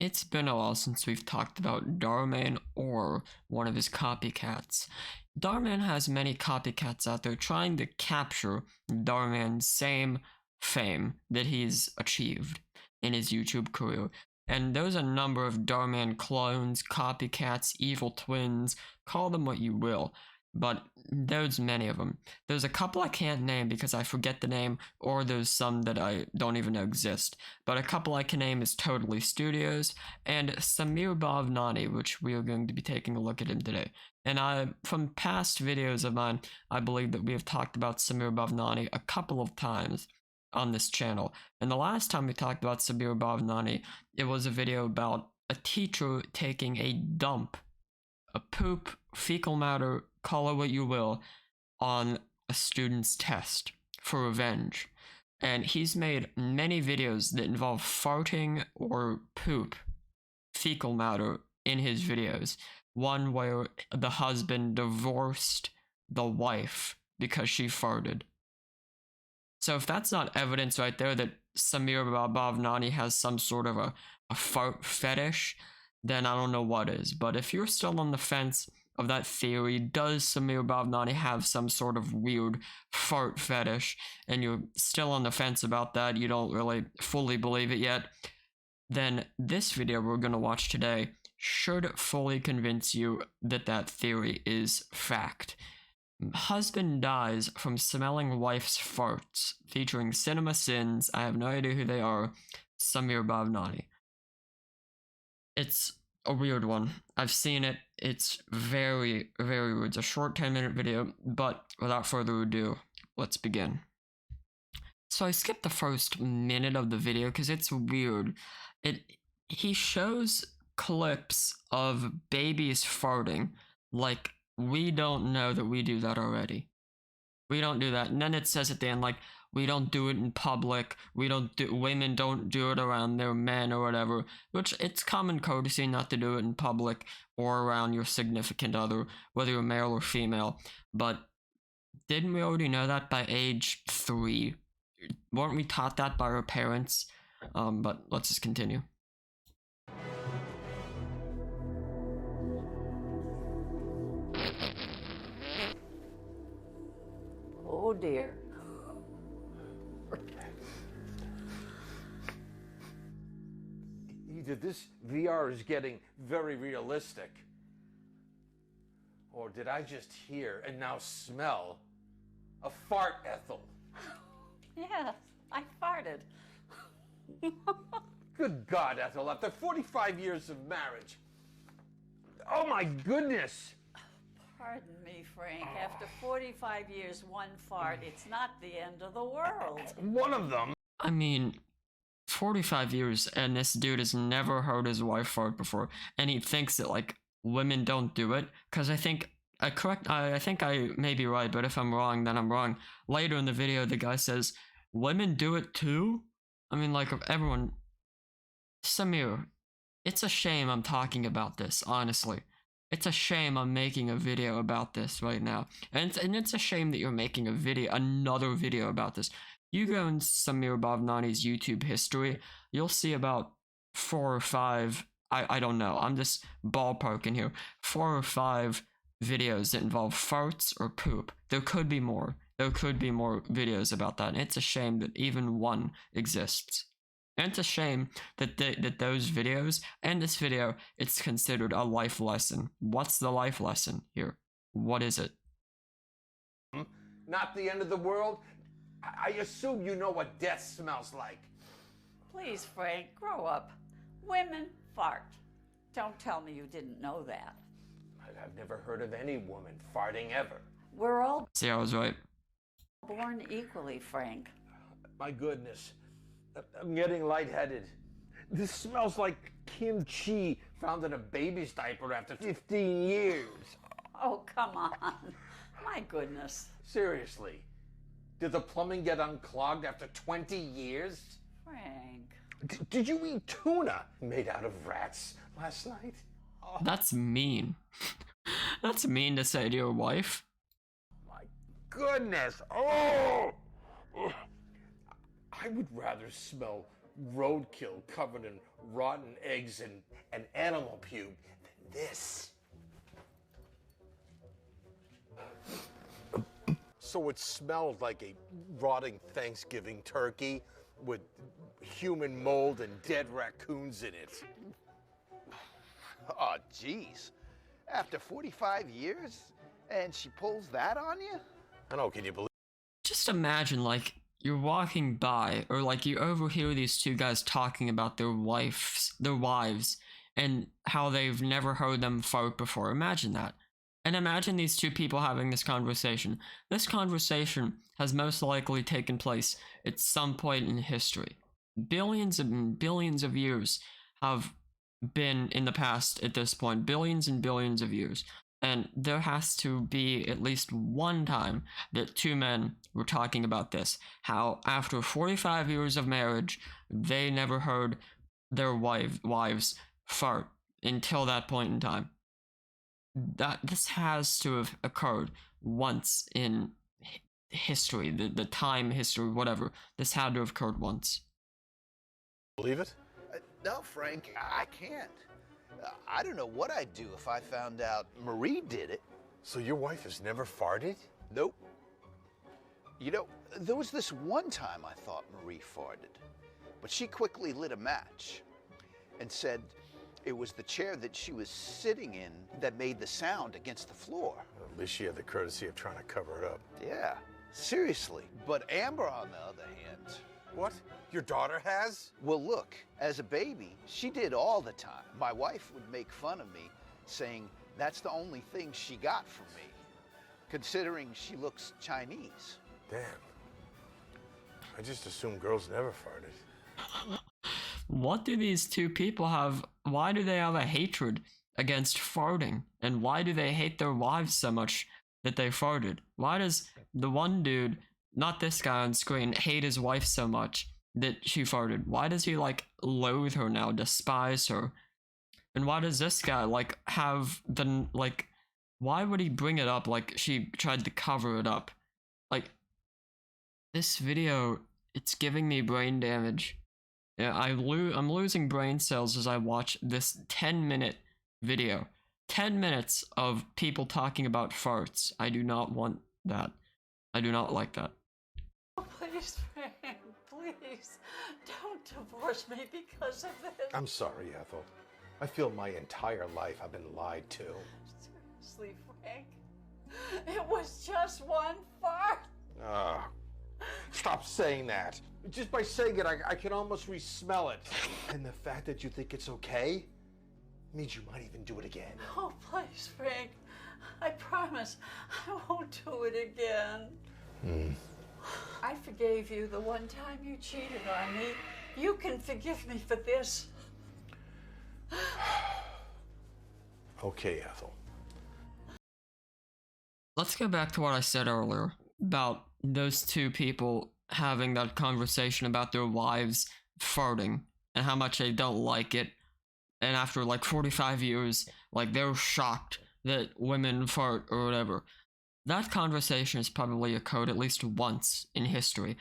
It's been a while since we've talked about Dhar Mann or one of his copycats. Dhar Mann has many copycats out there trying to capture Dhar Mann's same fame that he's achieved in his YouTube career. And there's a number of Dhar Mann clones, copycats, evil twins, call them what you will. But there's many of them. There's a couple I can't name because I forget the name, or there's some that I don't even know exist. But a couple I can name is Totally Studios and Samir Bhavnani, which we are going to be taking a look at him today. And from past videos of mine, I believe that we have talked about Samir Bhavnani a couple of times on this channel. And the last time we talked about Samir Bhavnani, it was a video about a teacher taking a dump, a poop, fecal matter, call it what you will, on a student's test for revenge. And he's made many videos that involve farting or poop, fecal matter, in his videos. One where the husband divorced the wife because she farted. So if that's not evidence right there that Samir Bhavnani has some sort of a fart fetish, then I don't know what is. But if you're still on the fence of that theory, does Samir Bhavnani have some sort of weird fart fetish, and you're still on the fence about that, you don't really fully believe it yet, then this video we're going to watch today should fully convince you that that theory is fact. Husband dies from smelling wife's farts, featuring Cinema Sins, I have no idea who they are, Samir Bhavnani. It's a weird one. I've seen it. It's very, very weird. It's a short 10-minute video, but without further ado, let's begin. So I skipped the first minute of the video because it's weird. He shows clips of babies farting, like we don't know that we do that already. We don't do that. And then it says at the end, like, we don't do it in public. Women don't do it around their men or whatever, which it's common courtesy not to do it in public or around your significant other, whether you're male or female. But didn't we already know that by age 3? Weren't we taught that by our parents? But let's just continue. Oh dear. Either this VR is getting very realistic, or did I just hear and now smell a fart, Ethel? Yes, I farted. Good God, Ethel, after 45 years of marriage. Oh my goodness! Pardon me, Frank. After 45 years, one fart, it's not the end of the world. One of them. I mean, 45 years and this dude has never heard his wife fart before, and he thinks that, like, women don't do it, because I think I may be right, but if I'm wrong, then I'm wrong. Later in the video, the guy says, women do it too? I mean, like, everyone... Samir, it's a shame I'm talking about this, honestly. It's a shame I'm making a video about this right now. And it's a shame that you're making another video about this. You go in Samir Bhavnani's YouTube history, you'll see about 4 or 5, I don't know, I'm just ballparking here, 4 or 5 videos that involve farts or poop. There could be more. There could be more videos about that, and it's a shame that even one exists. And it's a shame that those videos, and this video, it's considered a life lesson. What's the life lesson here? What is it? Not the end of the world? I assume you know what death smells like. Please, Frank, grow up. Women fart. Don't tell me you didn't know that. I've never heard of any woman farting ever. We're all See, I was right. born equally, Frank. My goodness, I'm getting lightheaded. This smells like kimchi found in a baby's diaper after 15 years. Oh, come on. My goodness. Seriously, did the plumbing get unclogged after 20 years? Frank. Did you eat tuna made out of rats last night? Oh, That's mean. That's mean to say to your wife. my goodness. Oh! I would rather smell roadkill covered in rotten eggs and animal pube than this. So it smelled like a rotting Thanksgiving turkey with human mold and dead raccoons in it. Oh, geez. After 45 years? And she pulls that on you? I know, can you believe? Just imagine, like, you're walking by, or like you overhear these two guys talking about their wives, and how they've never heard them fart before. Imagine that. And imagine these two people having this conversation. This conversation has most likely taken place at some point in history. Billions and billions of years have been in the past at this point. Billions and billions of years. And there has to be at least one time that two men were talking about this. How after 45 years of marriage, they never heard their wives fart until that point in time. That this has to have occurred once in history, the time history, whatever. This had to have occurred once. Believe it? No, Frank, I can't. I don't know what I'd do if I found out Marie did it. So your wife has never farted? Nope. You know, there was this one time I thought Marie farted, but she quickly lit a match and said it was the chair that she was sitting in that made the sound against the floor. At least she had the courtesy of trying to cover it up. Yeah, seriously. But Amber, on the other hand... What? Your daughter has? Well, look, as a baby, she did all the time. My wife would make fun of me, saying that's the only thing she got from me, considering she looks Chinese. Damn. I just assumed girls never farted. What do these two people have? Why do they have a hatred against farting? And why do they hate their wives so much that they farted? Why does the one dude, not this guy on screen, hate his wife so much that she farted? Why does he, like, loathe her now, despise her? And why does this guy, like, have the, like, why would he bring it up like she tried to cover it up? Like, this video, it's giving me brain damage. Yeah, I'm losing brain cells as I watch this 10-minute video. 10 minutes of people talking about farts. I do not want that. I do not like that. Oh, please, Frank, please, don't divorce me because of this. I'm sorry, Ethel. I feel my entire life I've been lied to. Seriously, Frank, it was just one fart. Ah, stop saying that. Just by saying it, I can almost re-smell it. And the fact that you think it's okay means you might even do it again. Oh, please, Frank, I promise I won't do it again. I forgave you the one time you cheated on me. You can forgive me for this. Okay, Ethel. Let's go back to what I said earlier about those two people having that conversation about their wives farting and how much they don't like it. And after like 45 years, like they're shocked that women fart or whatever. That conversation has probably occurred at least once in history.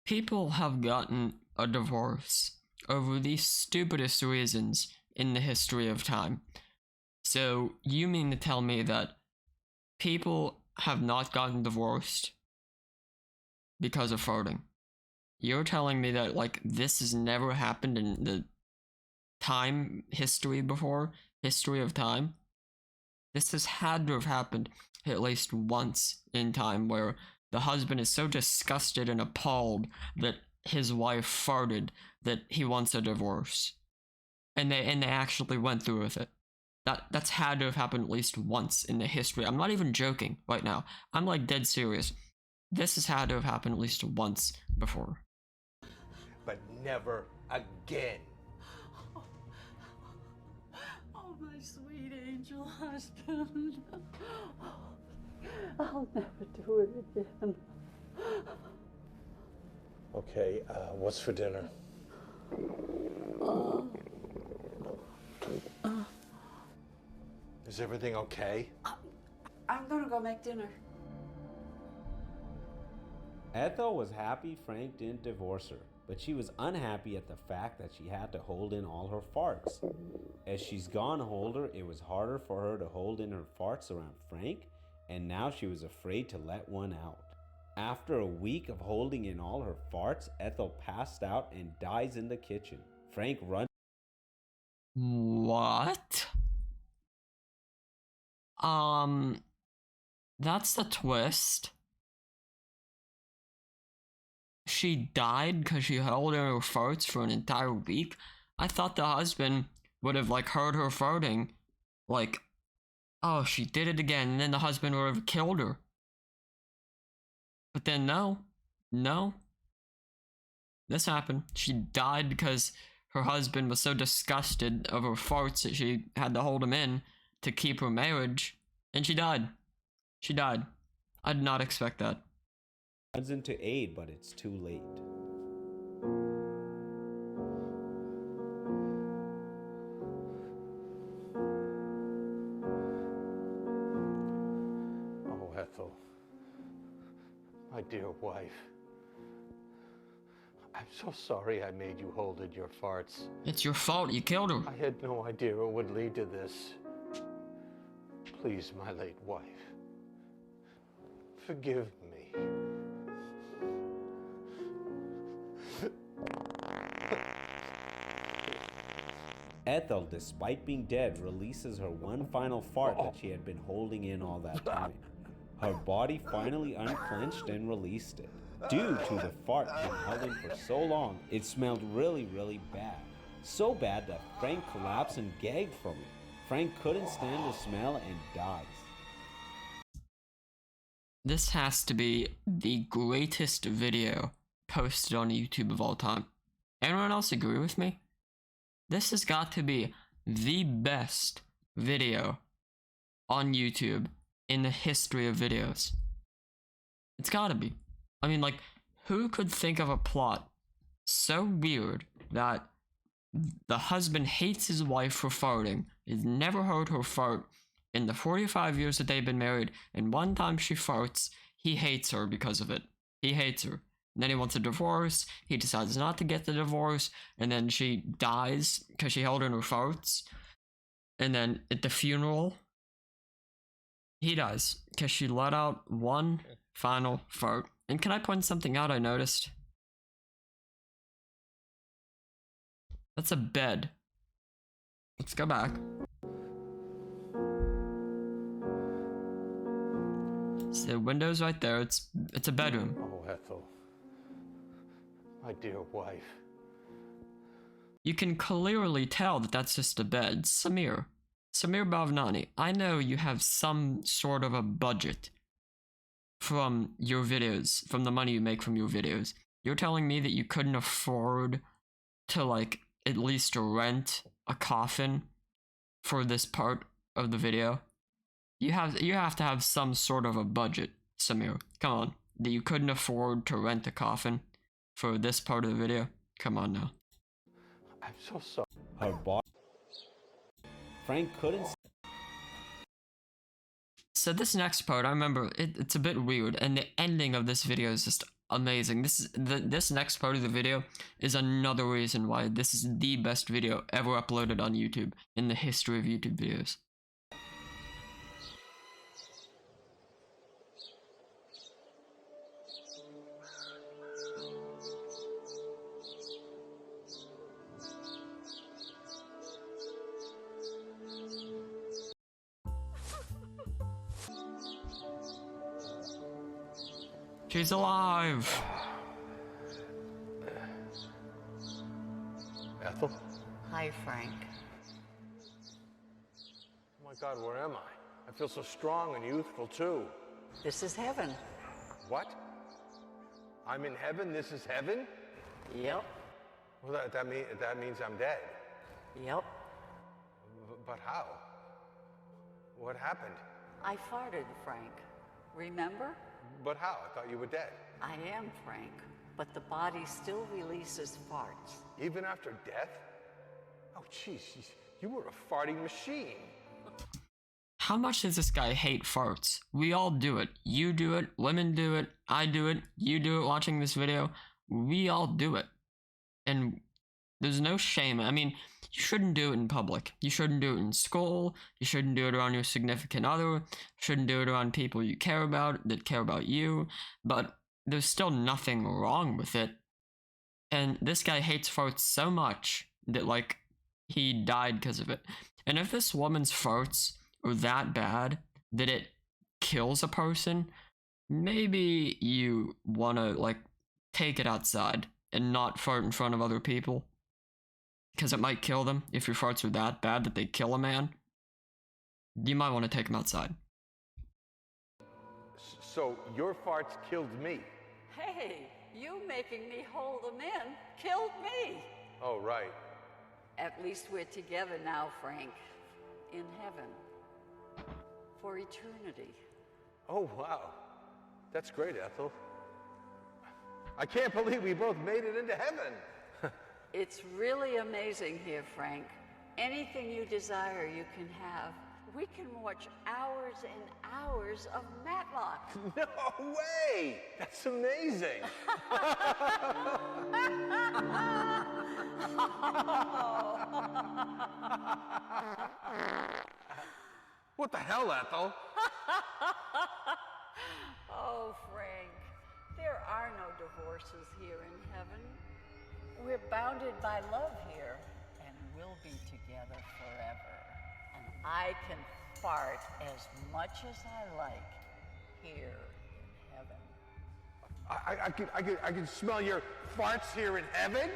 People have gotten a divorce over the stupidest reasons in the history of time. So you mean to tell me that people have not gotten divorced because of farting? You're telling me that, like, this has never happened in the history of time? This has had to have happened at least once in time, where the husband is so disgusted and appalled that his wife farted that he wants a divorce. And they actually went through with it. That's had to have happened at least once in the history. I'm not even joking right now. I'm like dead serious. This has had to have happened at least once before. But never again. Oh, my sweet angel husband. I'll never do it again. Okay, what's for dinner? Is everything okay? I'm gonna go make dinner. Ethel was happy Frank didn't divorce her, but she was unhappy at the fact that she had to hold in all her farts. As she's gone older, it was harder for her to hold in her farts around Frank, and now she was afraid to let one out. After a week of holding in all her farts, Ethel passed out and dies in the kitchen. Frank runs. What? That's the twist. She died because she held in her farts for an entire week? I thought the husband would have, like, heard her farting, like, oh, she did it again, and then the husband would have killed her. But then no. This happened. She died because her husband was so disgusted of her farts that she had to hold him in to keep her marriage, and she died. I did not expect that. Runs into aid, but it's too late. Oh, Ethel, my dear wife. I'm so sorry I made you hold in your farts. It's your fault. You killed her. I had no idea it would lead to this. Please, my late wife, forgive me. Ethel, despite being dead, releases her one final fart that she had been holding in all that time. Her body finally unclenched and released it. Due to the fart being held in for so long, it smelled really, really bad. So bad that Frank collapsed and gagged from it. Frank couldn't stand the smell and dies. This has to be the greatest video posted on YouTube of all time. Anyone else agree with me? This has got to be the best video on YouTube in the history of videos. It's gotta be. I mean, like, who could think of a plot so weird that the husband hates his wife for farting, has never heard her fart in the 45 years that they've been married, and one time she farts, he hates her because of it. He hates her. And then he wants a divorce, he decides not to get the divorce, and then she dies because she held in her farts. And then at the funeral, he dies because she let out one final fart. And can I point something out I noticed? That's a bed. Let's go back. So the window's right there. It's a bedroom. Oh, Ethel, my dear wife. You can clearly tell that that's just a bed. Samir Bhavnani, I know you have some sort of a budget from your videos, from the money you make from your videos. You're telling me that you couldn't afford to, like, at least rent a coffin for this part of the video? You have to have some sort of a budget, Samir. Come on. That you couldn't afford to rent a coffin for this part of the video? Come on now. I'm so sorry. Her body. Frank couldn't. So this next part, I remember, it's a bit weird, and the ending of this video is just amazing. This next part of the video is another reason why this is the best video ever uploaded on YouTube in the history of YouTube videos. She's alive! Ethel? Hi, Frank. Oh my God, where am I? I feel so strong and youthful too. This is heaven. What? I'm in heaven? This is heaven? Yep. Well, that means I'm dead. Yep. But how? What happened? I farted, Frank. Remember? But how? I thought you were dead. I am, Frank. But the body still releases farts. Even after death? Oh, jeez, you were a farting machine. How much does this guy hate farts? We all do it. You do it, women do it, I do it, you do it watching this video. We all do it. and there's no shame. I mean, you shouldn't do it in public. You shouldn't do it in school. You shouldn't do it around your significant other. You shouldn't do it around people you care about, that care about you. But there's still nothing wrong with it. And this guy hates farts so much that, like, he died because of it. And if this woman's farts are that bad that it kills a person, maybe you want to, like, take it outside and not fart in front of other people. Because it might kill them. If your farts are that bad that they kill a man, you might want to take them outside. So your farts killed me. Hey, you making me hold them in killed me. Oh, right. At least we're together now, Frank. In heaven. For eternity. Oh, wow. That's great, Ethel. I can't believe we both made it into heaven. It's really amazing here, Frank. Anything you desire, you can have. We can watch hours and hours of Matlock. No way! That's amazing. What the hell, Ethel? Oh, Frank, there are no divorces here in heaven. We're bounded by love here, and we'll be together forever. And I can fart as much as I like here in heaven. I can smell your farts here in heaven?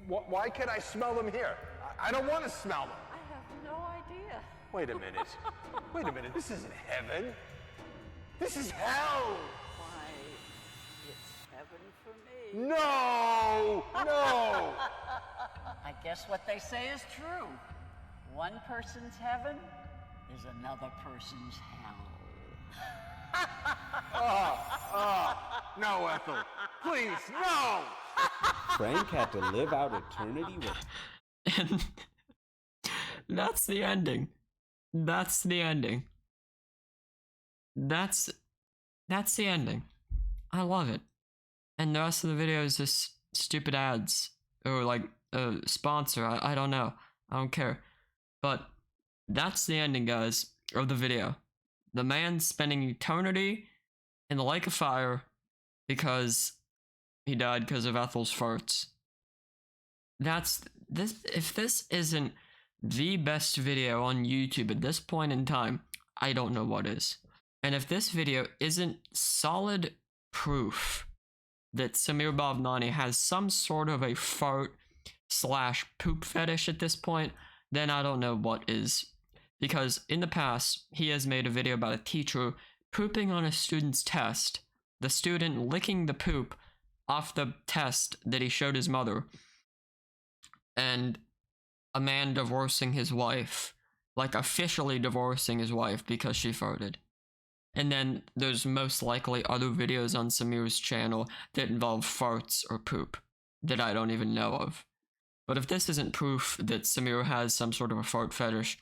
Why can't I smell them here? I don't want to smell them. I have no idea. Wait a minute. Wait a minute. This isn't heaven. This is hell. Why, it's heaven for me. No! No! I guess what they say is true. One person's heaven is another person's hell. No, Ethel. Please, no! Frank had to live out eternity with. And that's the ending. That's the ending. That's the ending. I love it. And the rest of the video is just stupid ads. Or like a sponsor. I don't know. I don't care. But that's the ending, guys, of the video. The man spending eternity in the lake of fire because he died because of Ethel's farts. That's this. If this isn't the best video on YouTube at this point in time, I don't know what is. And if this video isn't solid proof that Samir Bhavnani has some sort of a fart / poop fetish at this point, then I don't know what is. Because in the past, he has made a video about a teacher pooping on a student's test, the student licking the poop off the test that he showed his mother, and a man divorcing his wife, like officially divorcing his wife because she farted. And then there's most likely other videos on Samir's channel that involve farts or poop that I don't even know of. But if this isn't proof that Samir has some sort of a fart fetish,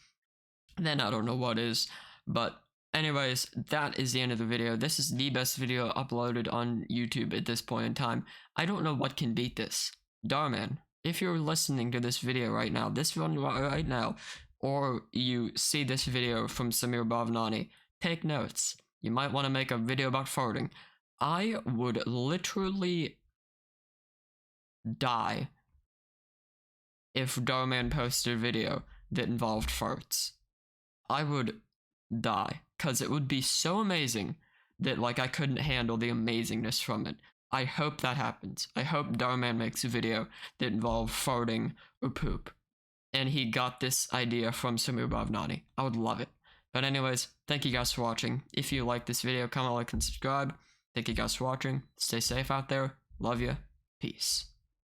then I don't know what is. But anyways, that is the end of the video. This is the best video uploaded on YouTube at this point in time. I don't know what can beat this. Dhar Mann, if you're listening to this video right now, this one right now, or you see this video from Samir Bhavnani, take notes. You might want to make a video about farting. I would literally die if Dhar Mann posted a video that involved farts. I would die, because it would be so amazing that, like, I couldn't handle the amazingness from it. I hope that happens. I hope Dhar Mann makes a video that involves farting or poop. And he got this idea from Samir Bhavnani. I would love it. But anyways, thank you guys for watching. If you like this video, comment, like, and subscribe. Thank you guys for watching. Stay safe out there. Love you. Peace.